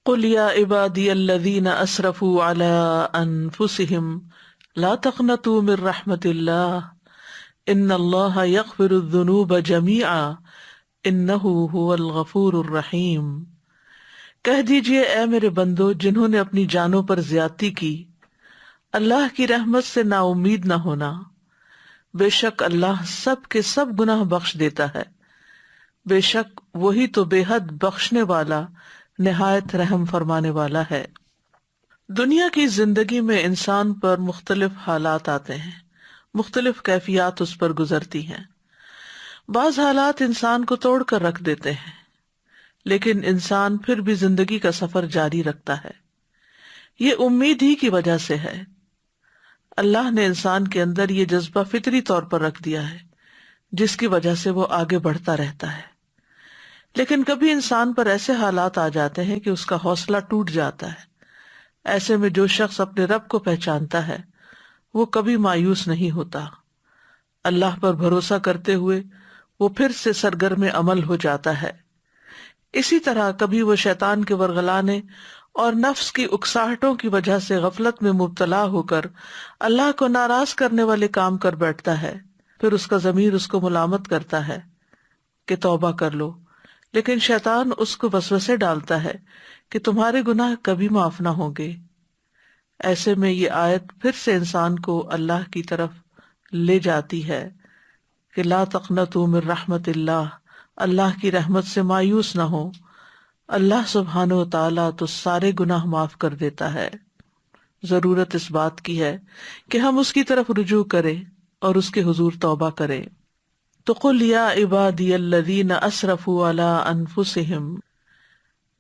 قل یا عبادی الذین اسرفوا علی انفسہم لا تقنطوا من رحمت اللہ ان اللہ یغفر الذنوب جمیعا انہ هو الغفور الرحیم۔ کہہ دیجئے اے میرے بندو جنہوں نے اپنی جانوں پر زیادتی کی، اللہ کی رحمت سے نا امید نہ ہونا، بے شک اللہ سب کے سب گناہ بخش دیتا ہے، بے شک وہی تو بے حد بخشنے والا نہایت رحم فرمانے والا ہے۔ دنیا کی زندگی میں انسان پر مختلف حالات آتے ہیں، مختلف کیفیات اس پر گزرتی ہیں۔ بعض حالات انسان کو توڑ کر رکھ دیتے ہیں، لیکن انسان پھر بھی زندگی کا سفر جاری رکھتا ہے۔ یہ امید ہی کی وجہ سے ہے۔ اللہ نے انسان کے اندر یہ جذبہ فطری طور پر رکھ دیا ہے، جس کی وجہ سے وہ آگے بڑھتا رہتا ہے۔ لیکن کبھی انسان پر ایسے حالات آ جاتے ہیں کہ اس کا حوصلہ ٹوٹ جاتا ہے۔ ایسے میں جو شخص اپنے رب کو پہچانتا ہے وہ کبھی مایوس نہیں ہوتا، اللہ پر بھروسہ کرتے ہوئے وہ پھر سے سرگرم عمل ہو جاتا ہے۔ اسی طرح کبھی وہ شیطان کے ورغلانے اور نفس کی اکساہٹوں کی وجہ سے غفلت میں مبتلا ہو کر اللہ کو ناراض کرنے والے کام کر بیٹھتا ہے، پھر اس کا ضمیر اس کو ملامت کرتا ہے کہ توبہ کر لو، لیکن شیطان اس کو وسوسے ڈالتا ہے کہ تمہارے گناہ کبھی معاف نہ ہوں گے۔ ایسے میں یہ آیت پھر سے انسان کو اللہ کی طرف لے جاتی ہے کہ لا تقنطوا من رحمت اللہ، اللہ کی رحمت سے مایوس نہ ہو، اللہ سبحانہ و تعالیٰ تو سارے گناہ معاف کر دیتا ہے۔ ضرورت اس بات کی ہے کہ ہم اس کی طرف رجوع کریں اور اس کے حضور توبہ کریں۔ تو قل یا عبادی الذین اسرفوا علی انفسہم،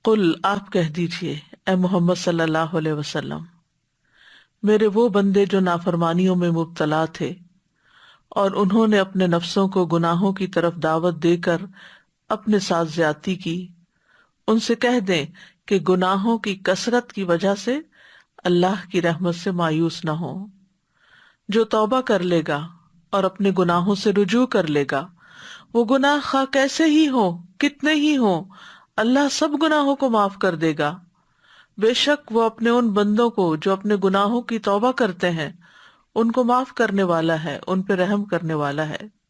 قل آپ کہہ دیجئے اے محمد صلی اللہ علیہ وسلم، میرے وہ بندے جو نافرمانیوں میں مبتلا تھے اور انہوں نے اپنے نفسوں کو گناہوں کی طرف دعوت دے کر اپنے ساتھ زیادتی کی، ان سے کہہ دیں کہ گناہوں کی کثرت کی وجہ سے اللہ کی رحمت سے مایوس نہ ہوں۔ جو توبہ کر لے گا اور اپنے گناہوں سے رجوع کر لے گا، وہ گناہ خواہ کیسے ہی ہوں، کتنے ہی ہوں، اللہ سب گناہوں کو معاف کر دے گا۔ بے شک وہ اپنے ان بندوں کو جو اپنے گناہوں کی توبہ کرتے ہیں ان کو معاف کرنے والا ہے، ان پہ رحم کرنے والا ہے۔